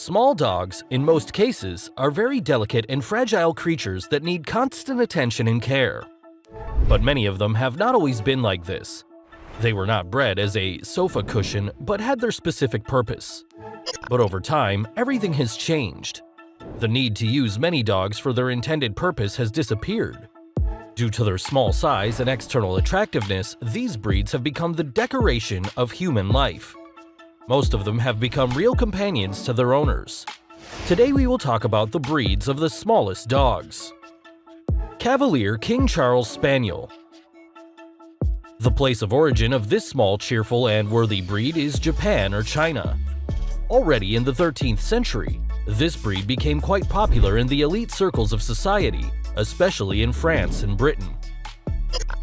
Small dogs, in most cases, are very delicate and fragile creatures that need constant attention and care. But many of them have not always been like this. They were not bred as a sofa cushion, but had their specific purpose. But over time, everything has changed. The need to use many dogs for their intended purpose has disappeared. Due to their small size and external attractiveness, these breeds have become the decoration of human life. Most of them have become real companions to their owners. Today we will talk about the breeds of the smallest dogs. Cavalier King Charles Spaniel. The place of origin of this small, cheerful, and worthy breed is Japan or China. Already in the 13th century, this breed became quite popular in the elite circles of society, especially in France and Britain.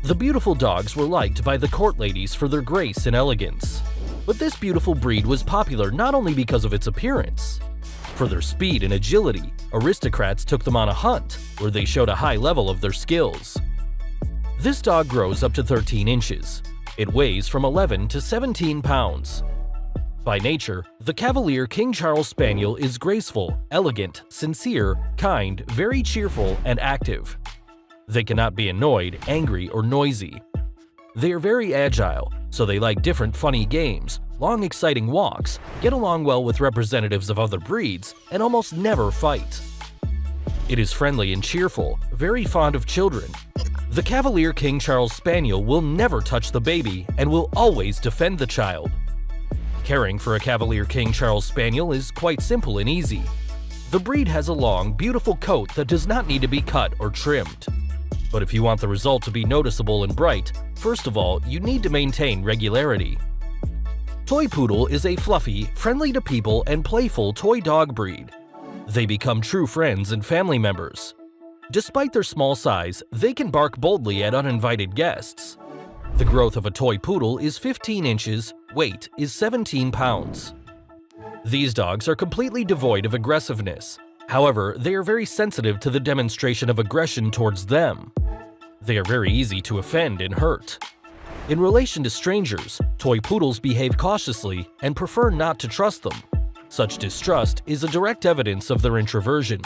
The beautiful dogs were liked by the court ladies for their grace and elegance. But this beautiful breed was popular not only because of its appearance. For their speed and agility, aristocrats took them on a hunt, where they showed a high level of their skills. This dog grows up to 13 inches. It weighs from 11 to 17 pounds. By nature, the Cavalier King Charles Spaniel is graceful, elegant, sincere, kind, very cheerful, and active. They cannot be annoyed, angry, or noisy. They are very agile, so they like different funny games, long exciting walks, get along well with representatives of other breeds, and almost never fight. It is friendly and cheerful, very fond of children. The Cavalier King Charles Spaniel will never touch the baby and will always defend the child. Caring for a Cavalier King Charles Spaniel is quite simple and easy. The breed has a long, beautiful coat that does not need to be cut or trimmed. But if you want the result to be noticeable and bright, first of all, you need to maintain regularity. Toy Poodle is a fluffy, friendly to people, and playful toy dog breed. They become true friends and family members. Despite their small size, they can bark boldly at uninvited guests. The growth of a toy poodle is 15 inches, weight is 17 pounds. These dogs are completely devoid of aggressiveness. However, they are very sensitive to the demonstration of aggression towards them. They are very easy to offend and hurt. In relation to strangers, toy poodles behave cautiously and prefer not to trust them. Such distrust is a direct evidence of their introversion.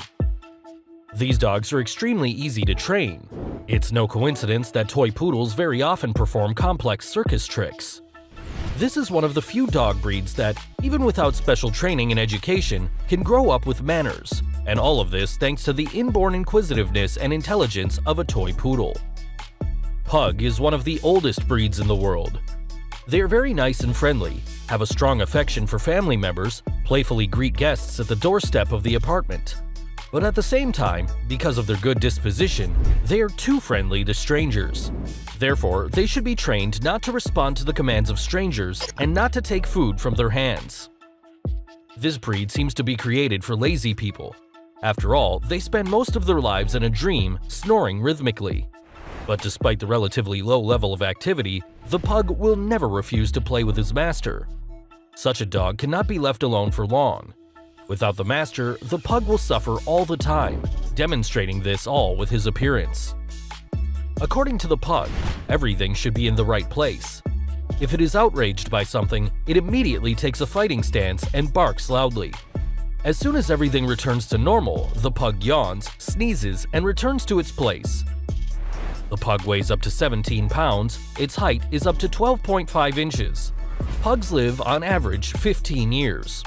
These dogs are extremely easy to train. It's no coincidence that toy poodles very often perform complex circus tricks. This is one of the few dog breeds that, even without special training and education, can grow up with manners, and all of this thanks to the inborn inquisitiveness and intelligence of a toy poodle. Pug is one of the oldest breeds in the world. They are very nice and friendly, have a strong affection for family members, playfully greet guests at the doorstep of the apartment. But at the same time, because of their good disposition, they are too friendly to strangers. Therefore, they should be trained not to respond to the commands of strangers and not to take food from their hands. This breed seems to be created for lazy people. After all, they spend most of their lives in a dream, snoring rhythmically. But despite the relatively low level of activity, the pug will never refuse to play with his master. Such a dog cannot be left alone for long. Without the master, the pug will suffer all the time, demonstrating this all with his appearance. According to the pug, everything should be in the right place. If it is outraged by something, it immediately takes a fighting stance and barks loudly. As soon as everything returns to normal, the pug yawns, sneezes, and returns to its place. The pug weighs up to 17 pounds, its height is up to 12.5 inches. Pugs live, on average, 15 years.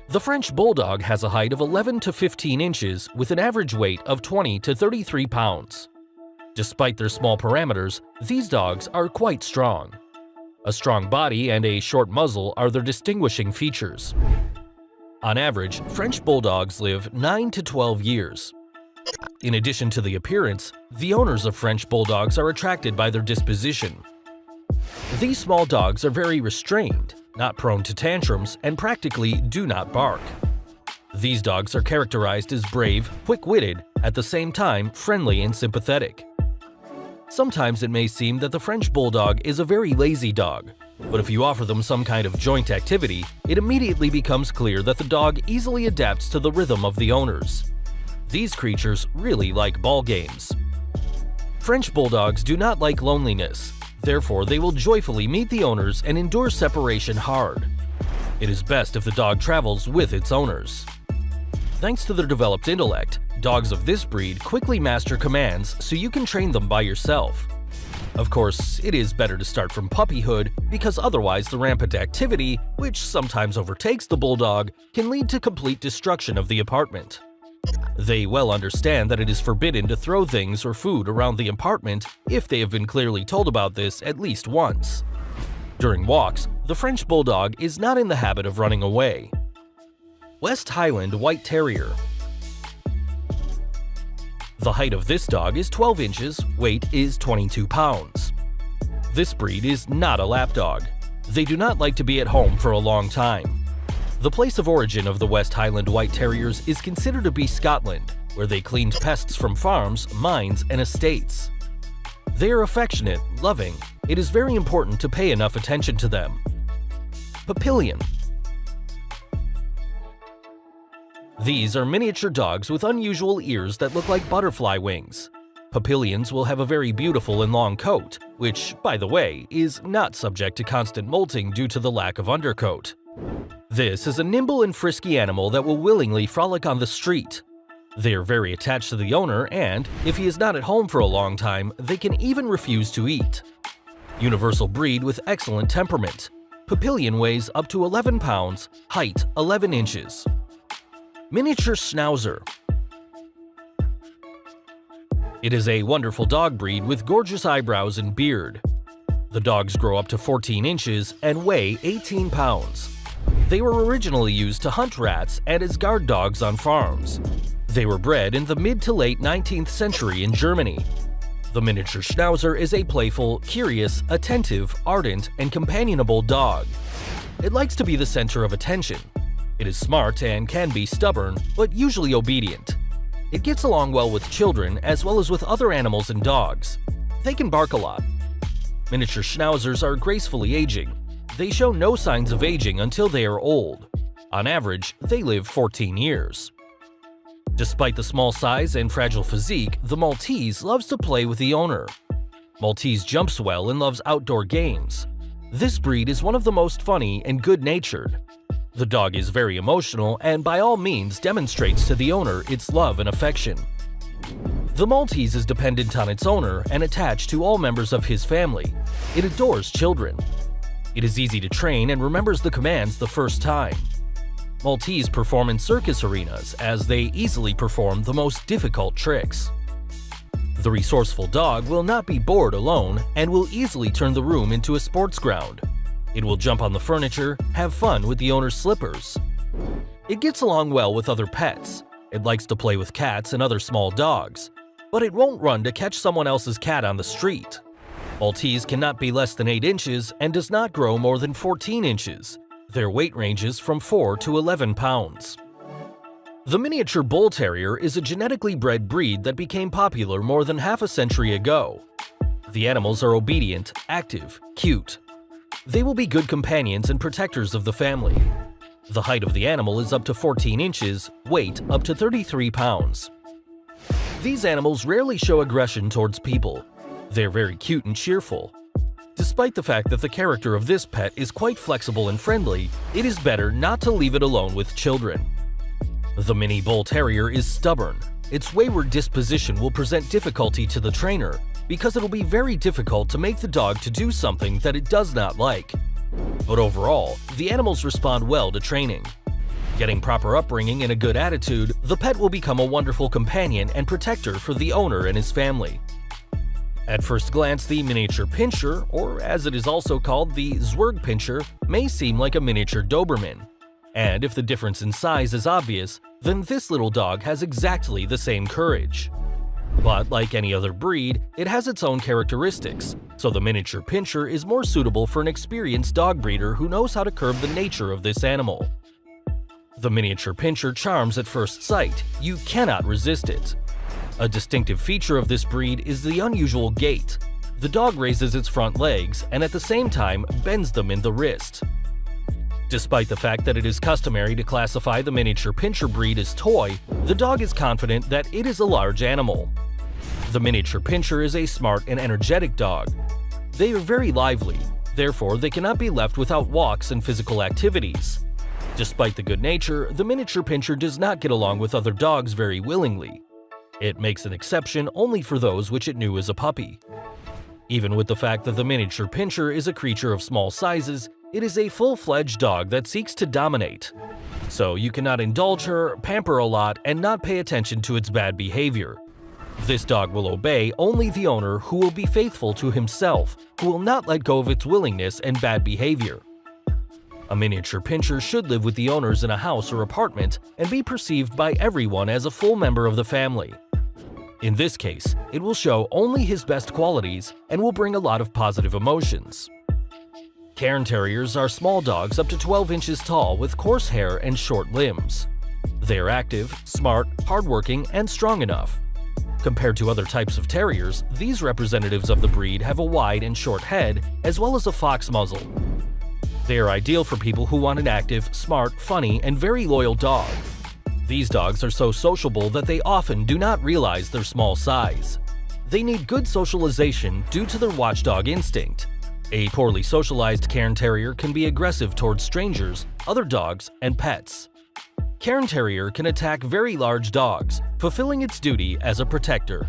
The French Bulldog has a height of 11 to 15 inches with an average weight of 20 to 33 pounds. Despite their small parameters, these dogs are quite strong. A strong body and a short muzzle are their distinguishing features. On average, French Bulldogs live 9 to 12 years. In addition to the appearance, the owners of French Bulldogs are attracted by their disposition. These small dogs are very restrained, not prone to tantrums, and practically do not bark. These dogs are characterized as brave, quick-witted, at the same time friendly and sympathetic. Sometimes it may seem that the French Bulldog is a very lazy dog, but if you offer them some kind of joint activity, it immediately becomes clear that the dog easily adapts to the rhythm of the owners. These creatures really like ball games. French Bulldogs do not like loneliness. Therefore, they will joyfully meet the owners and endure separation hard. It is best if the dog travels with its owners. Thanks to their developed intellect, dogs of this breed quickly master commands so you can train them by yourself. Of course, it is better to start from puppyhood because otherwise the rampant activity, which sometimes overtakes the bulldog, can lead to complete destruction of the apartment. They well understand that it is forbidden to throw things or food around the apartment if they have been clearly told about this at least once. During walks, the French Bulldog is not in the habit of running away. West Highland White Terrier. The height of this dog is 12 inches, weight is 22 pounds. This breed is not a lapdog. They do not like to be at home for a long time. The place of origin of the West Highland White Terriers is considered to be Scotland, where they cleaned pests from farms, mines, and estates. They are affectionate, loving. It is very important to pay enough attention to them. Papillion. These are miniature dogs with unusual ears that look like butterfly wings. Papillions will have a very beautiful and long coat, which, by the way, is not subject to constant molting due to the lack of undercoat. This is a nimble and frisky animal that will willingly frolic on the street. They are very attached to the owner and, if he is not at home for a long time, they can even refuse to eat. Universal breed with excellent temperament. Papillion weighs up to 11 pounds, height 11 inches. Miniature Schnauzer. It is a wonderful dog breed with gorgeous eyebrows and beard. The dogs grow up to 14 inches and weigh 18 pounds. They were originally used to hunt rats and as guard dogs on farms. They were bred in the mid to late 19th century in Germany. The miniature Schnauzer is a playful, curious, attentive, ardent, and companionable dog. It likes to be the center of attention. It is smart and can be stubborn, but usually obedient. It gets along well with children as well as with other animals and dogs. They can bark a lot. Miniature Schnauzers are gracefully aging. They show no signs of aging until they are old. On average, they live 14 years. Despite the small size and fragile physique, the Maltese loves to play with the owner. Maltese jumps well and loves outdoor games. This breed is one of the most funny and good-natured. The dog is very emotional and by all means demonstrates to the owner its love and affection. The Maltese is dependent on its owner and attached to all members of his family. It adores children. It is easy to train and remembers the commands the first time. Maltese perform in circus arenas as they easily perform the most difficult tricks. The resourceful dog will not be bored alone and will easily turn the room into a sports ground. It will jump on the furniture, have fun with the owner's slippers. It gets along well with other pets. It likes to play with cats and other small dogs. But it won't run to catch someone else's cat on the street. Maltese cannot be less than 8 inches and does not grow more than 14 inches. Their weight ranges from 4 to 11 pounds. The miniature Bull Terrier is a genetically bred breed that became popular more than half a century ago. The animals are obedient, active, cute. They will be good companions and protectors of the family. The height of the animal is up to 14 inches, weight up to 33 pounds. These animals rarely show aggression towards people. They're very cute and cheerful. Despite the fact that the character of this pet is quite flexible and friendly, it is better not to leave it alone with children. The mini Bull Terrier is stubborn. Its wayward disposition will present difficulty to the trainer because it'll be very difficult to make the dog to do something that it does not like. But overall, the animals respond well to training. Getting proper upbringing and a good attitude, the pet will become a wonderful companion and protector for the owner and his family. At first glance, the miniature pinscher, or as it is also called, the Zwergpinscher, may seem like a miniature Doberman. And if the difference in size is obvious, then this little dog has exactly the same courage. But like any other breed, it has its own characteristics, so the miniature pinscher is more suitable for an experienced dog breeder who knows how to curb the nature of this animal. The miniature pinscher charms at first sight. You cannot resist it. A distinctive feature of this breed is the unusual gait. The dog raises its front legs and at the same time bends them in the wrist. Despite the fact that it is customary to classify the miniature pinscher breed as toy, the dog is confident that it is a large animal. The miniature pinscher is a smart and energetic dog. They are very lively, therefore they cannot be left without walks and physical activities. Despite the good nature, the miniature pinscher does not get along with other dogs very willingly. It makes an exception only for those which it knew as a puppy. Even with the fact that the miniature pinscher is a creature of small sizes, it is a full-fledged dog that seeks to dominate. So you cannot indulge her, pamper a lot, and not pay attention to its bad behavior. This dog will obey only the owner, who will be faithful to himself, who will not let go of its willingness and bad behavior. A miniature pinscher should live with the owners in a house or apartment and be perceived by everyone as a full member of the family. In this case, it will show only his best qualities and will bring a lot of positive emotions. Cairn Terriers are small dogs up to 12 inches tall with coarse hair and short limbs. They are active, smart, hardworking, and strong enough. Compared to other types of terriers, these representatives of the breed have a wide and short head as well as a fox muzzle. They are ideal for people who want an active, smart, funny, and very loyal dog. These dogs are so sociable that they often do not realize their small size. They need good socialization due to their watchdog instinct. A poorly socialized Cairn Terrier can be aggressive towards strangers, other dogs, and pets. Cairn Terrier can attack very large dogs, fulfilling its duty as a protector.